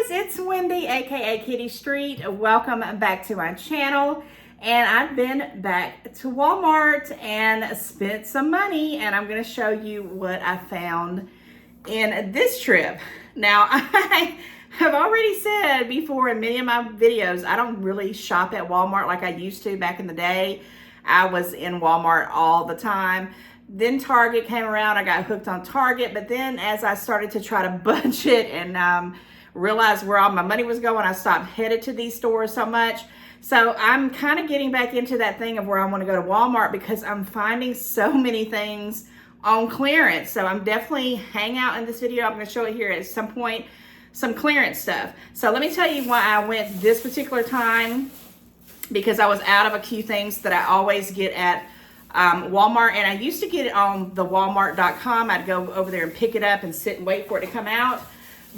it's Wendy, aka Kitty Street. Welcome back to my channel. And I've been back to Walmart and spent some money, and I'm going to show you what I found in this trip. Now, I have already said before in many of my videos, I don't really shop at Walmart like I used to back in the day. I was in Walmart all the time. Then Target came around, I got hooked on Target, but then as I started to try to budget and realize where all my money was going, I stopped headed to these stores so much. So I'm kind of getting back into that thing of where I want to go to Walmart because I'm finding so many things on clearance. So I'm definitely hang out in this video. I'm going to show it here at some point, some clearance stuff. So let me tell you why I went this particular time, because I was out of a few things that I always get at Walmart, and I used to get it on the walmart.com. I'd go over there and pick it up and sit and wait for it to come out,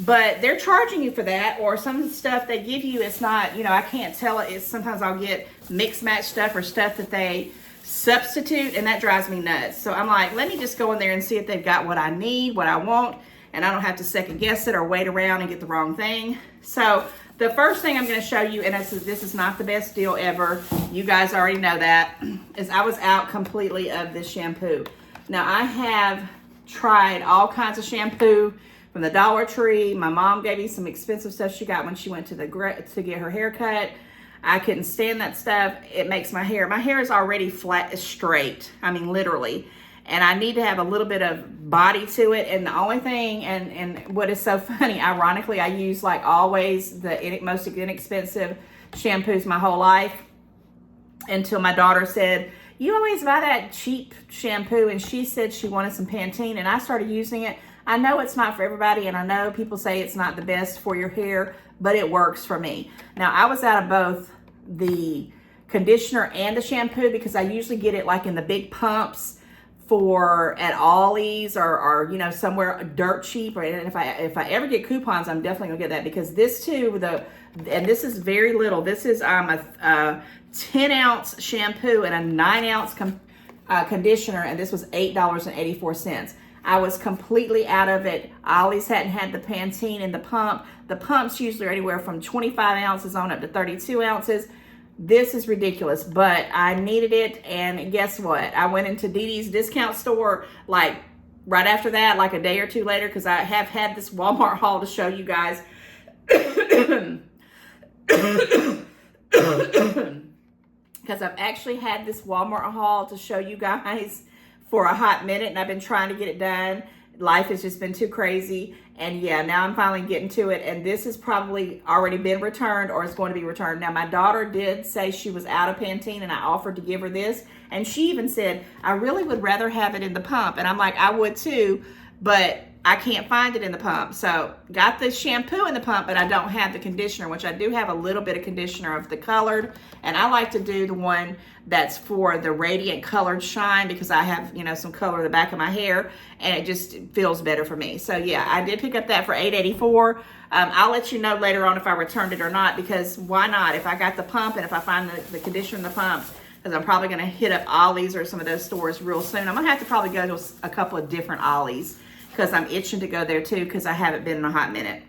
but they're charging you for that, or some of the stuff they give you, it's not, you know, I can't tell it. It's sometimes I'll get mixed match stuff or stuff that they substitute, and that drives me nuts. So I'm like, let me just go in there and see if they've got what I need, what I want, and I don't have to second guess it or wait around and get the wrong thing. So the first thing I'm going to show you, and this is not the best deal ever, you guys already know that, is I was out completely of this shampoo. Now, I have tried all kinds of shampoo from the Dollar Tree. My mom gave me some expensive stuff she got when she went to get her hair cut. I couldn't stand that stuff. It makes my hair is already flat, straight. I mean, literally. And I need to have a little bit of body to it. And the only thing, and what is so funny, ironically, I use like always the most inexpensive shampoos my whole life, until my daughter said, you always buy that cheap shampoo, and she said she wanted some Pantene, and I started using it. I know it's not for everybody, and I know people say it's not the best for your hair, but it works for me. Now, I was out of both the conditioner and the shampoo because I usually get it like in the big pumps at Ollie's or you know, somewhere dirt cheap. Or if I ever get coupons, I'm definitely gonna get that, because this too, and this is very little. This is a 10-ounce shampoo and a 9-ounce conditioner, and this was $8.84. I was completely out of it. Ollie's hadn't had the Pantene in the pump. The pumps usually are anywhere from 25 ounces on up to 32 ounces. This is ridiculous, but I needed it, and guess what? I went into Dee Dee's discount store like right after that, like a day or two later, because I have had this Walmart haul to show you guys. Because I've actually had this Walmart haul to show you guys for a hot minute, and I've been trying to get it done. Life has just been too crazy, and yeah, now I'm finally getting to it, and this has probably already been returned or is going to be returned. Now, my daughter did say she was out of Pantene, and I offered to give her this, and she even said, I really would rather have it in the pump, and I'm like, I would too, but I can't find it in the pump. So got the shampoo in the pump, but I don't have the conditioner, which I do have a little bit of conditioner of the colored, and I like to do the one that's for the radiant colored shine, because I have, you know, some color in the back of my hair, and it just feels better for me. So yeah, I did pick up that for $8.84. I'll let you know later on if I returned it or not, because why not? If I got the pump and if I find the conditioner in the pump, because I'm probably going to hit up Ollie's or some of those stores real soon. I'm going to have to probably go to a couple of different Ollie's, because I'm itching to go there too, because I haven't been in a hot minute.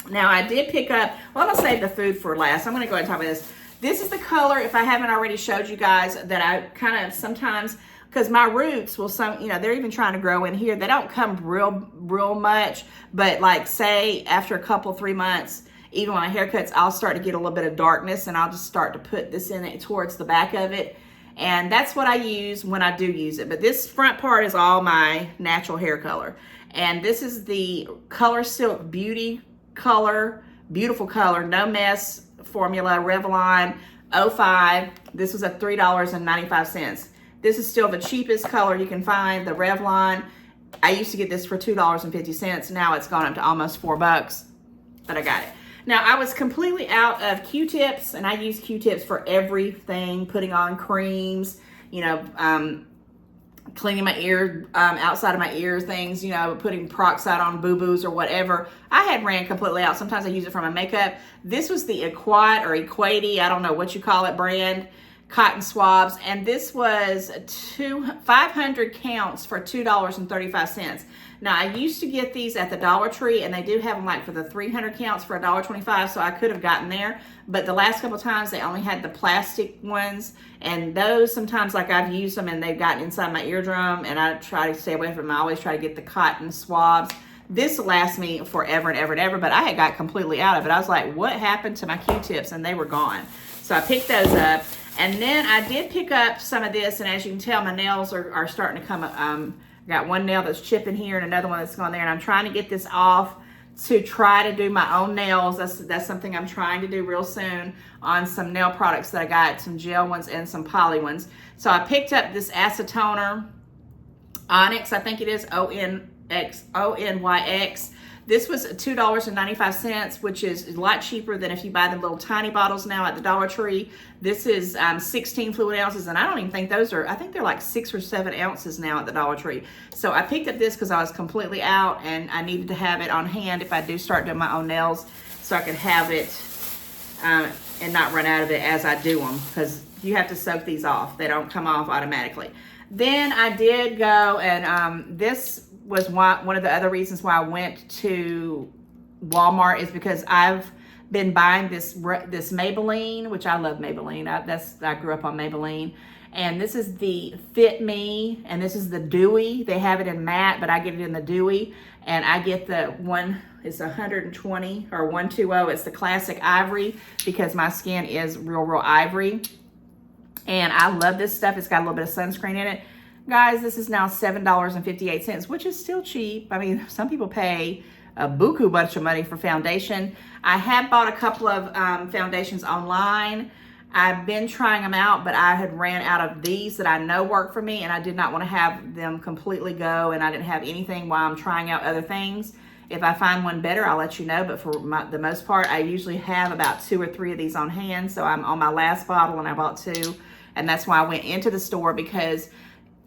Now, I did pick up, well, I'm going to save the food for last. I'm going to go ahead and talk about this. This is the color, if I haven't already showed you guys, that I kind of sometimes, because my roots will you know, they're even trying to grow in here. They don't come real much, but like say after a couple, 3 months, even when my haircuts, I'll start to get a little bit of darkness, and I'll just start to put this in it towards the back of it. And that's what I use when I do use it. But this front part is all my natural hair color. And this is the Color Silk Beauty color, beautiful color, no mess formula, Revlon 05. This was at $3.95. This is still the cheapest color you can find, the Revlon. I used to get this for $2.50. Now it's gone up to almost $4, but I got it. Now, I was completely out of Q-tips, and I use Q-tips for everything, putting on creams, you know, cleaning my ear, outside of my ear things, you know, putting peroxide on boo-boos or whatever. I had ran completely out. Sometimes I use it for my makeup. This was the Equat or Equati, I don't know what you call it, brand, cotton swabs, and this was 500 counts for $2.35. Now, I used to get these at the Dollar Tree, and they do have them like for the 300 counts for $1.25, so I could have gotten there. But the last couple times, they only had the plastic ones, and those sometimes, like I've used them, and they've gotten inside my eardrum, and I try to stay away from them. I always try to get the cotton swabs. This lasts me forever and ever and ever, but I had got completely out of it. I was like, what happened to my Q-tips? And they were gone. So I picked those up. And then I did pick up some of this, and as you can tell, my nails are starting to come up. I got one nail that's chipping here and another one that's gone there, and I'm trying to get this off to try to do my own nails. That's something I'm trying to do real soon on some nail products that I got, some gel ones and some poly ones. So I picked up this acetoner, Onyx, I think it is, Onyx. This was $2.95, which is a lot cheaper than if you buy the little tiny bottles now at the Dollar Tree. This is 16 fluid ounces, and I don't even think those are, I think they're like 6 or 7 ounces now at the Dollar Tree. So I picked up this because I was completely out, and I needed to have it on hand if I do start doing my own nails, so I could have it and not run out of it as I do them, because you have to soak these off. They don't come off automatically. Then I did go, and this was one of the other reasons why I went to Walmart, is because I've been buying this Maybelline, which I love Maybelline. I grew up on Maybelline. And this is the Fit Me, and this is the Dewy. They have it in matte, but I get it in the Dewy. And I get the one, it's 120 or 120. It's the classic ivory, because my skin is real ivory. And I love this stuff. It's got a little bit of sunscreen in it. Guys, this is now $7.58, which is still cheap. I mean, some people pay a buku bunch of money for foundation. I have bought a couple of foundations online. I've been trying them out, but I had ran out of these that I know work for me, and I did not want to have them completely go, and I didn't have anything while I'm trying out other things. If I find one better, I'll let you know, but for the most part, I usually have about 2 or 3 of these on hand, so I'm on my last bottle, and I bought 2, and that's why I went into the store, because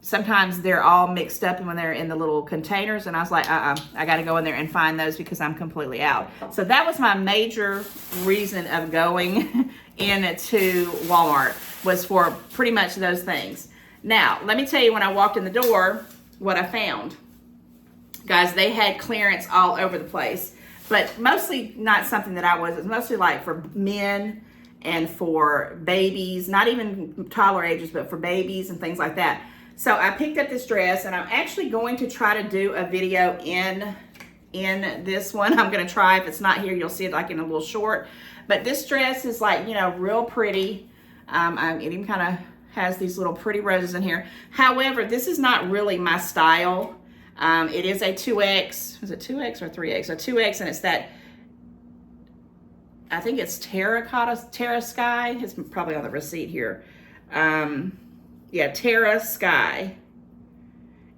sometimes they're all mixed up when they're in the little containers, and I was like, I got to go in there and find those because I'm completely out. So that was my major reason of going into Walmart, was for pretty much those things. Now, let me tell you, when I walked in the door, what I found. Guys, they had clearance all over the place, but mostly not something that I was. It's mostly like for men and for babies, not even toddler ages, but for babies and things like that. So I picked up this dress, and I'm actually going to try to do a video in this one. I'm going to try. If it's not here, you'll see it like in a little short. But this dress is like, you know, real pretty. It even kind of has these little pretty roses in here. However, this is not really my style. It is a 2X. Is it 2X or 3X? A 2X, and it's that, I think it's Terra Sky. It's probably on the receipt here. Yeah, Terra Sky.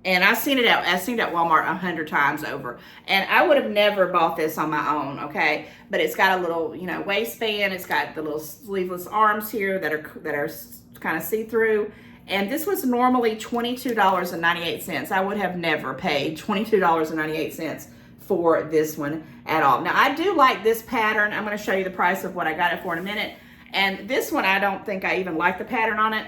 And I've seen it at Walmart 100 times over. And I would have never bought this on my own, okay? But it's got a little, you know, waistband. It's got the little sleeveless arms here that are kind of see-through. And this was normally $22.98. I would have never paid $22.98 for this one at all. Now, I do like this pattern. I'm going to show you the price of what I got it for in a minute. And this one, I don't think I even like the pattern on it.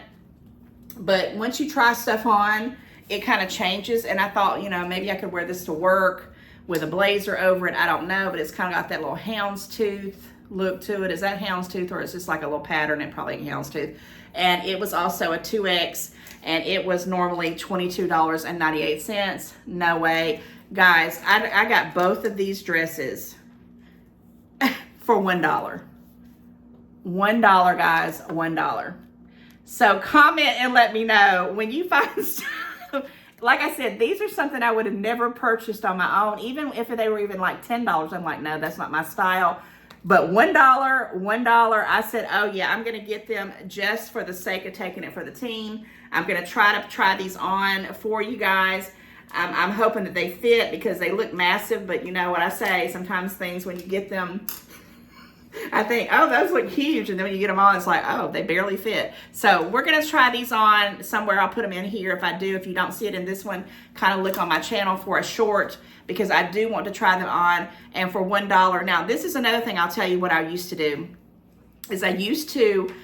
But once you try stuff on, it kind of changes. And I thought, you know, maybe I could wear this to work with a blazer over it. I don't know, but it's kind of got that little houndstooth look to it. Is that houndstooth, or is this like a little pattern? It probably houndstooth. And it was also a 2X, and it was normally $22.98. No way. Guys, I got both of these dresses for $1. $1, guys, $1. So comment and let me know when you find stuff. Like I said, these are something I would have never purchased on my own. Even if they were even like $10, I'm like, no, that's not my style. But $1, I said, oh yeah, I'm going to get them just for the sake of taking it for the team. I'm going to try these on for you guys. I'm hoping that they fit, because they look massive, but you know what I say, sometimes things, when you get them, I think, oh, those look huge, and then when you get them on, it's like, oh, they barely fit. So we're going to try these on somewhere. I'll put them in here if I do. If you don't see it in this one, kind of look on my channel for a short, because I do want to try them on, and for $1. Now, this is another thing I'll tell you what I used to do, is I used to,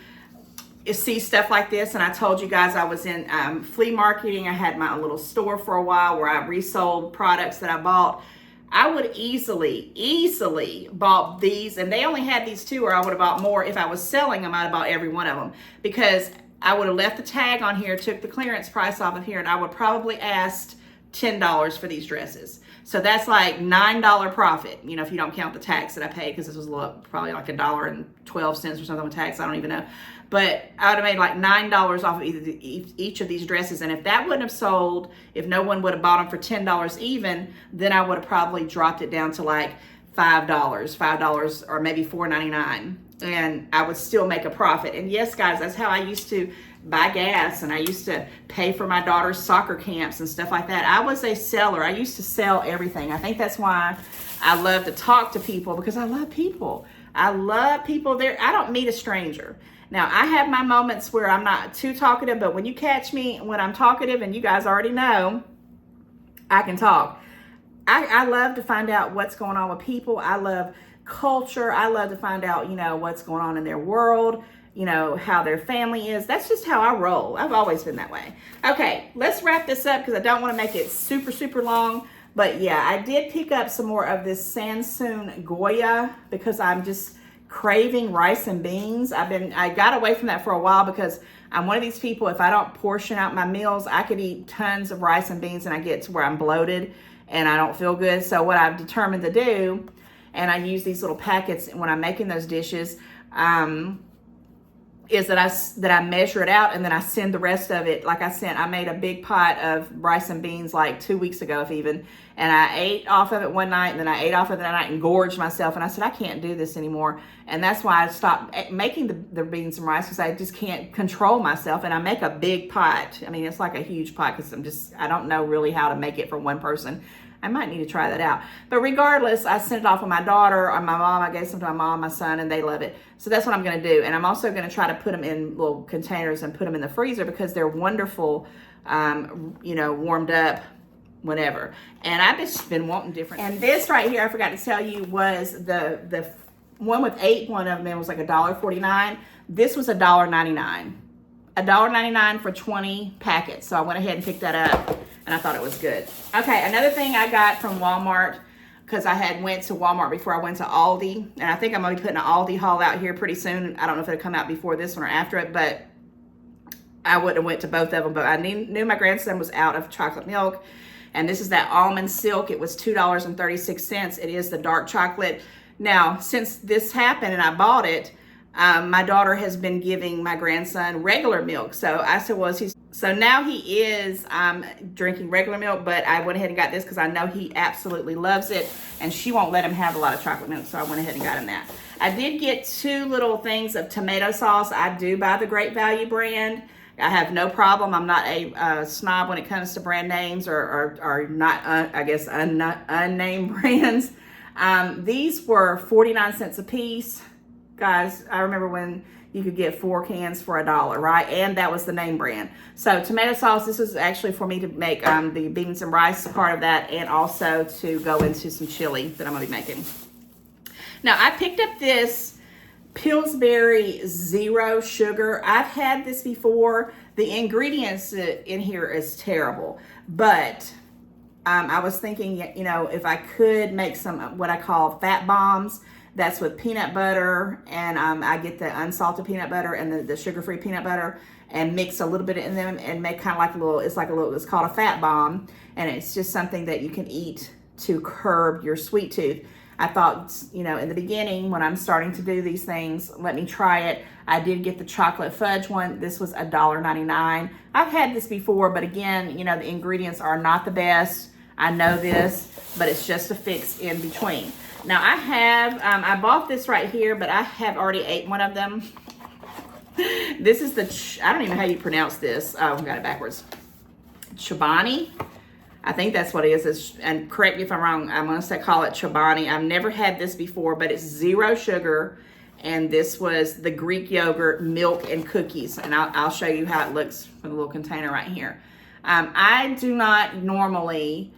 see stuff like this, and I told you guys I was in flea marketing. I had my own little store for a while where I resold products that I bought. I would easily bought these, and they only had these two, or I would have bought more. If I was selling them, I'd have bought every one of them, because I would have left the tag on here, took the clearance price off of here, and I would probably asked $10 for these dresses. So that's like $9 profit, you know, if you don't count the tax that I paid, because this was probably like $1.12 or something with tax. I don't even know. But I would have made like $9 off of each of these dresses. And if that wouldn't have sold, if no one would have bought them for $10 even, then I would have probably dropped it down to like $5 or maybe $4.99. And I would still make a profit. And yes, guys, that's how I used to buy gas, and I used to pay for my daughter's soccer camps and stuff like that. I was a seller. I used to sell everything. I think that's why I love to talk to people, because I love people. I love people there. I don't meet a stranger. Now, I have my moments where I'm not too talkative, but when you catch me when I'm talkative, and you guys already know, I can talk. I love to find out what's going on with people. I love culture. I love to find out, you know, what's going on in their world, you know, how their family is. That's just how I roll. I've always been that way. Okay, let's wrap this up, because I don't want to make it super long. But yeah, I did pick up some more of this Sansoon Goya, because I'm just craving rice and beans. I got away from that for a while, because I'm one of these people, if I don't portion out my meals, I could eat tons of rice and beans and I get to where I'm bloated and I don't feel good. So what I've determined to do, and I use these little packets when I'm making those dishes, is that I measure it out, and then I send the rest of it. Like I made a big pot of rice and beans like 2 weeks ago, if even, and I ate off of it one night, and then I ate off of it that night and gorged myself, and I said, I can't do this anymore. And that's why I stopped making the beans and rice, because I just can't control myself. And I make a big pot. I mean, it's like a huge pot, because I don't know really how to make it for one person. I might need to try that out. But regardless, I sent it off with my daughter or my mom. I gave some to my mom, my son, and they love it. So that's what I'm going to do. And I'm also going to try to put them in little containers and put them in the freezer, because they're wonderful, you know, warmed up whenever. And I've just been wanting different. And this right here, I forgot to tell you, was the one with 8 one of them was like $1.49. This was $1.99. $1.99 for 20 packets. So I went ahead and picked that up, and I thought it was good. Okay, another thing I got from Walmart, because I had went to Walmart before I went to Aldi, and I think I'm going to be putting an Aldi haul out here pretty soon. I don't know if it'll come out before this one or after it, but I wouldn't have went to both of them. But I knew my grandson was out of chocolate milk, and this is that almond silk. It was $2.36. It is the dark chocolate. Now, since this happened and I bought it, my daughter has been giving my grandson regular milk. So I said, well, so now he is drinking regular milk, but I went ahead and got this because I know he absolutely loves it, and she won't let him have a lot of chocolate milk, so I went ahead and got him that. I did get 2 little things of tomato sauce. I do buy the Great Value brand. I have no problem. I'm not a snob when it comes to brand names or not, I guess, unnamed brands. These were 49 cents a piece. Guys, I remember when you could get 4 cans for $1, right? And that was the name brand. So tomato sauce, this is actually for me to make the beans and rice part of that, and also to go into some chili that I'm gonna be making. Now, I picked up this Pillsbury Zero Sugar. I've had this before. The ingredients in here is terrible, but I was thinking, you know, if I could make some what I call fat bombs. That's with peanut butter, and I get the unsalted peanut butter and the sugar-free peanut butter, and mix a little bit in them and make kind of like a little, it's called a fat bomb, and it's just something that you can eat to curb your sweet tooth. I thought, you know, in the beginning when I'm starting to do these things, let me try it. I did get the chocolate fudge one. This was $1.99. I've had this before, but again, you know, the ingredients are not the best. I know this, but it's just a fix in between. Now I have, I bought this right here, but I have already ate one of them. This is I don't even know how you pronounce this. Oh, I got it backwards. Chobani. I think that's what it is. And correct me if I'm wrong. I'm going to call it Chobani. I've never had this before, but it's 0 sugar. And this was the Greek yogurt, milk, and cookies. And I'll show you how it looks from the little container right here. I do not normally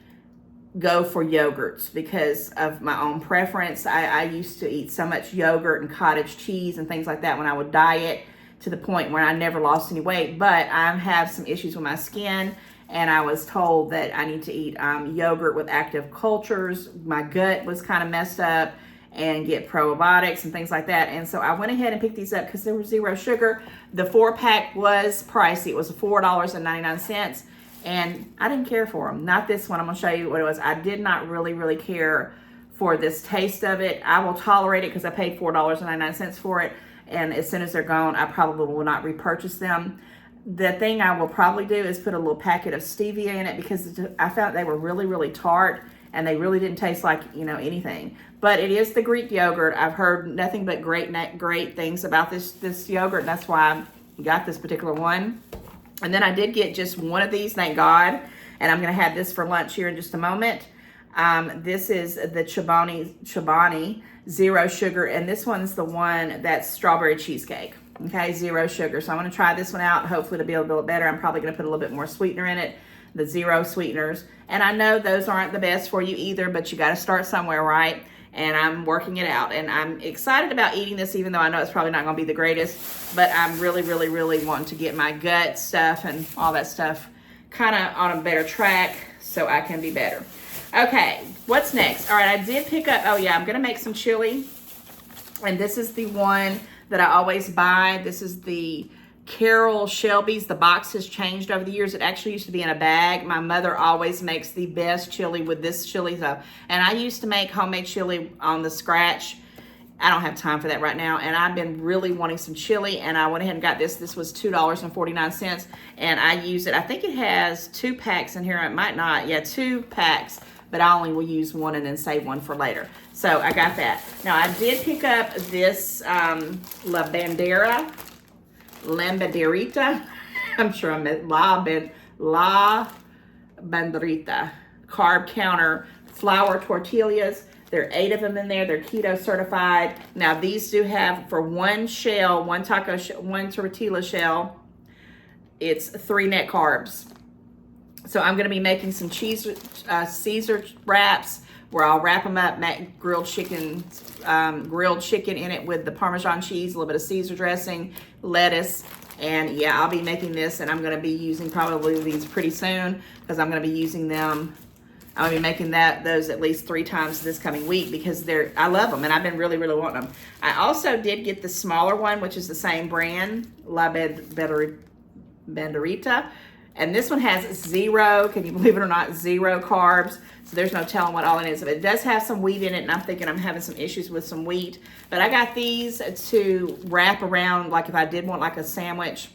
go for yogurts because of my own preference. I used to eat so much yogurt and cottage cheese and things like that when I would diet. to the point where I never lost any weight, but I have some issues with my skin, and I was told that I need to eat yogurt with active cultures. My gut was kind of messed up, and get probiotics and things like that. And so I went ahead and picked these up because they were 0 sugar. The 4-pack was pricey. It was $4.99, and I didn't care for them. Not this one. I'm gonna show you what it was. I did not really care for this taste of it. I will tolerate it because I paid $4.99 for it, and as soon as they're gone, I probably will not repurchase them. The thing I will probably do is put a little packet of stevia in it, because I found they were really tart, and they really didn't taste like, you know, anything. But it is the Greek yogurt. I've heard nothing but great things about this yogurt, and that's why I got this particular one. And then I did get just one of these, thank God, and I'm gonna have this for lunch here in just a moment. This is the Chobani 0 sugar, and this one's the one that's strawberry cheesecake. Okay, 0 sugar. So I'm gonna try this one out. Hopefully it'll be a little better. I'm probably gonna put a little bit more sweetener in it, the 0 sweeteners. And I know those aren't the best for you either, but you gotta start somewhere, right? And I'm working it out, and I'm excited about eating this, even though I know it's probably not gonna be the greatest, but I'm really wanting to get my gut stuff and all that stuff kind of on a better track so I can be better. Okay, what's next? All right, I did pick up, oh yeah, I'm gonna make some chili, and this is the one that I always buy. This is the Carol Shelby's. The box has changed over the years. It actually used to be in a bag. My mother always makes the best chili with this chili stuff. And I used to make homemade chili on the scratch. I don't have time for that right now. And I've been really wanting some chili, and I went ahead and got this. This was $2.49, and I use it. I think it has 2 packs in here. It might not. Yeah, 2 packs, but I only will use one and then save one for later. So I got that. Now I did pick up this Lambanderita. I'm sure I'm at La Banderita carb counter flour tortillas. There are 8 of them in there. They're keto certified. Now these do have, for one shell, one tortilla shell, it's 3 net carbs. So I'm gonna be making some Caesar wraps, where I'll wrap them up, make grilled chicken in it with the Parmesan cheese, a little bit of Caesar dressing, lettuce, and yeah, I'll be making this, and I'm gonna be using probably these pretty soon, because I'm gonna be using them. I'm gonna be making those at least 3 times this coming week, because I love them, and I've been really wanting them. I also did get the smaller one, which is the same brand, La Banderita. And this one has 0, can you believe it or not, 0 carbs. So there's no telling what all it is. But it does have some wheat in it, and I'm thinking I'm having some issues with some wheat. But I got these to wrap around, like if I did want like a sandwich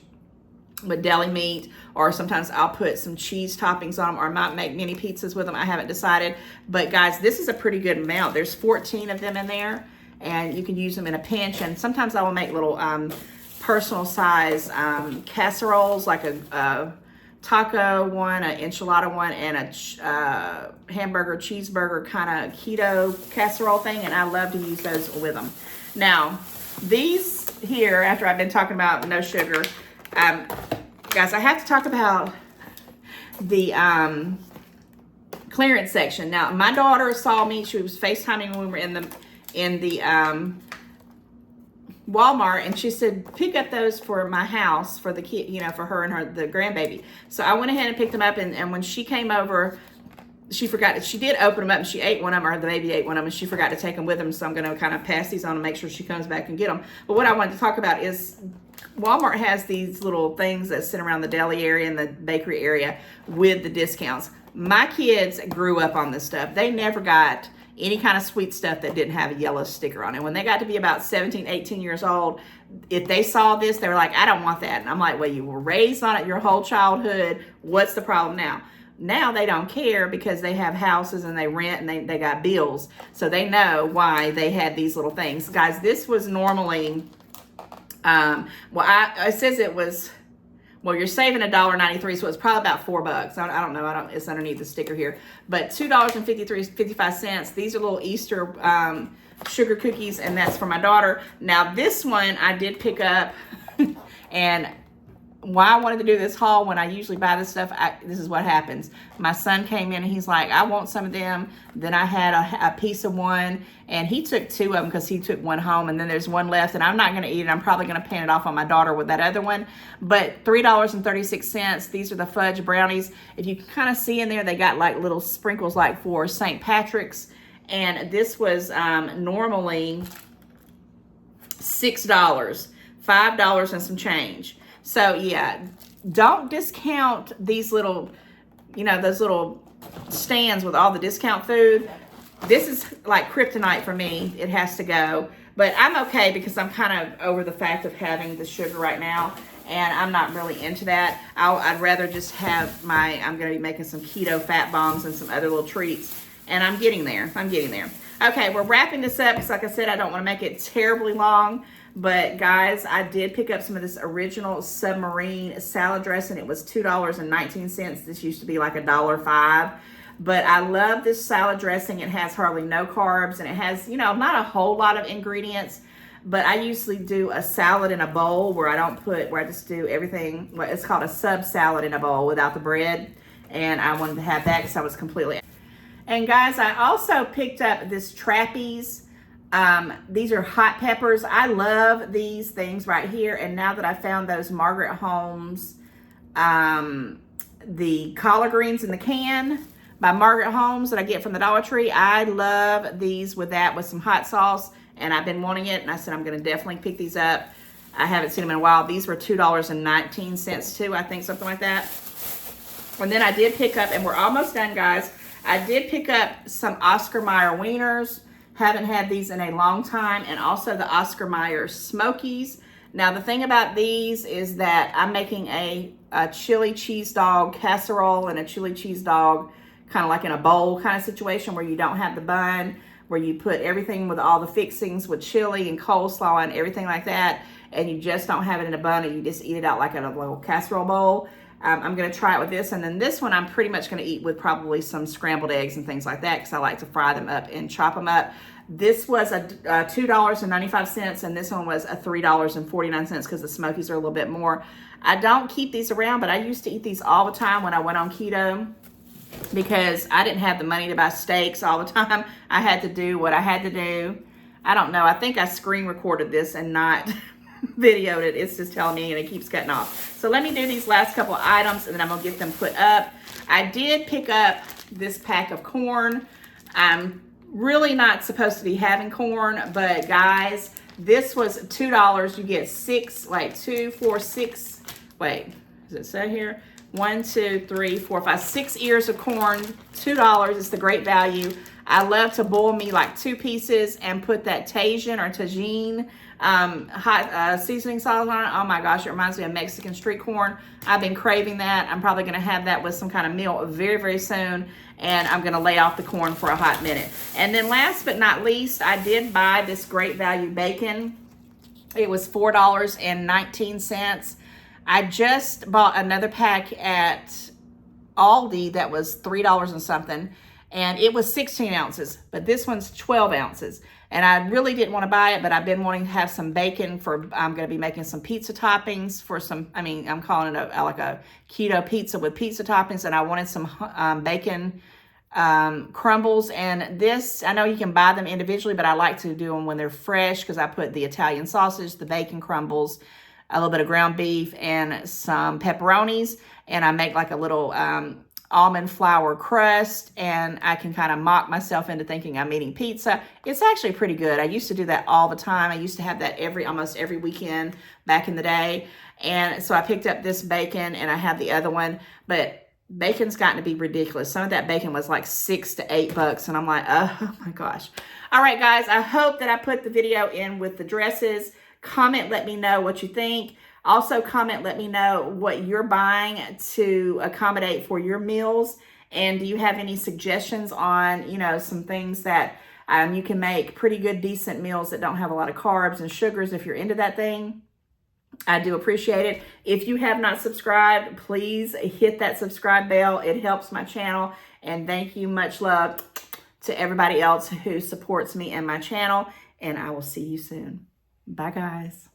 with deli meat, or sometimes I'll put some cheese toppings on them, or I might make mini pizzas with them. I haven't decided. But guys, this is a pretty good amount. There's 14 of them in there, and you can use them in a pinch. And sometimes I will make little personal size casseroles, like a taco one, an enchilada one, and a hamburger, cheeseburger kind of keto casserole thing, and I love to use those with them. Now, these here, after I've been talking about no sugar, guys, I have to talk about the clearance section. Now, my daughter saw me, she was FaceTiming when we were in the Walmart, and she said, pick up those for my house, for the kid, you know, for her and the grandbaby. So I went ahead and picked them up, and when she came over, she forgot, she did open them up, and she ate one of them, or the baby ate one of them, and she forgot to take them with them. So I'm going to kind of pass these on and make sure she comes back and get them. But what I wanted to talk about is Walmart has these little things that sit around the deli area and the bakery area with the discounts. My kids grew up on this stuff. They never got any kind of sweet stuff that didn't have a yellow sticker on it. When they got to be about 17, 18 years old, if they saw this, they were like, I don't want that. And I'm like, well, you were raised on it your whole childhood. What's the problem now? Now they don't care, because they have houses and they rent, and they got bills. So they know why they had these little things. Guys, this was normally, it says it was, well, you're saving $1.93, so it's probably about $4. I don't know. It's underneath the sticker here. But $2.55. These are little Easter sugar cookies, and that's for my daughter. Now, this one I did pick up, and why I wanted to do this haul when I usually buy this stuff, this is what happens. My son came in and he's like, I want some of them. Then I had a piece of one, and he took 2 of them because he took one home, and then there's one left, and I'm not going to eat it. I'm probably going to pan it off on my daughter with that other one. But $3.36. These are the fudge brownies. If you can kind of see in there, they got like little sprinkles like for St. Patrick's. And this was normally $6, $5 and some change. So yeah, don't discount these little, you know, those little stands with all the discount food. This is like kryptonite for me. It has to go. But I'm okay because I'm kind of over the fact of having the sugar right now. And I'm not really into that. I'd rather just have I'm going to be making some keto fat bombs and some other little treats. And I'm getting there. I'm getting there. Okay, we're wrapping this up because, like I said, I don't want to make it terribly long. But, guys, I did pick up some of this original submarine salad dressing. It was $2.19. This used to be like $1.05. But I love this salad dressing. It has hardly no carbs. And it has, you know, not a whole lot of ingredients. But I usually do a salad in a bowl where I just do everything. Well, it's called a sub salad in a bowl without the bread. And I wanted to have that because I was completely... And guys, I also picked up this Trapeze. These are hot peppers. I love these things right here. And now that I found those Margaret Holmes, the collard greens in the can by Margaret Holmes that I get from the Dollar Tree, I love these with some hot sauce. And I've been wanting it. And I said, I'm going to definitely pick these up. I haven't seen them in a while. These were $2.19 too, I think, something like that. And then I did pick up, and we're almost done, guys. I did pick up some Oscar Mayer wieners. Haven't had these in a long time. And also the Oscar Mayer Smokies. Now, the thing about these is that I'm making a chili cheese dog casserole and a chili cheese dog kind of like in a bowl kind of situation where you don't have the bun, where you put everything with all the fixings with chili and coleslaw and everything like that, and you just don't have it in a bun and you just eat it out like in a little casserole bowl. I'm going to try it with this. And then this one I'm pretty much going to eat with probably some scrambled eggs and things like that because I like to fry them up and chop them up. This was a $2.95 and this one was a $3.49 because the Smokies are a little bit more. I don't keep these around, but I used to eat these all the time when I went on keto because I didn't have the money to buy steaks all the time. I had to do what I had to do. I don't know. I think I screen recorded this and not... videoed it. It's just telling me and it keeps cutting off. So let me do these last couple of items and then I'm gonna get them put up. I did pick up this pack of corn. I'm really not supposed to be having corn, but guys, this was $2. You get 6, like 2, 4, 6. Wait, does it say here? 1, 2, 3, 4, 5, 6 ears of corn. $2. It's the great value. I love to boil me like 2 pieces and put that Tajin hot seasoning sauce on it. Oh my gosh, it reminds me of Mexican street corn. I've been craving that. I'm probably going to have that with some kind of meal very, very soon. And I'm going to lay off the corn for a hot minute. And then last but not least, I did buy this great value bacon. It was $4.19. I just bought another pack at Aldi that was $3 and something. And it was 16 ounces, but this one's 12 ounces. And I really didn't want to buy it, but I've been wanting to have some bacon I'm going to be making some pizza toppings for some, I'm calling it like a keto pizza with pizza toppings. And I wanted some bacon crumbles. And this, I know you can buy them individually, but I like to do them when they're fresh because I put the Italian sausage, the bacon crumbles, a little bit of ground beef, and some pepperonis. And I make like a little... almond flour crust, and I can kind of mock myself into thinking I'm eating pizza. It's actually pretty good. I used to do that all the time. I used to have that almost every weekend back in the day. And so I picked up this bacon and I have the other one, but bacon's gotten to be ridiculous. Some of that bacon was like $6 to $8 and I'm like, oh my gosh. All right, guys, I hope that I put the video in with the dresses. Comment, let me know what you think. Also comment, let me know what you're buying to accommodate for your meals. And do you have any suggestions on, some things that you can make pretty good, decent meals that don't have a lot of carbs and sugars if you're into that thing? I do appreciate it. If you have not subscribed, please hit that subscribe bell. It helps my channel. And thank you. Much love to everybody else who supports me and my channel. And I will see you soon. Bye, guys.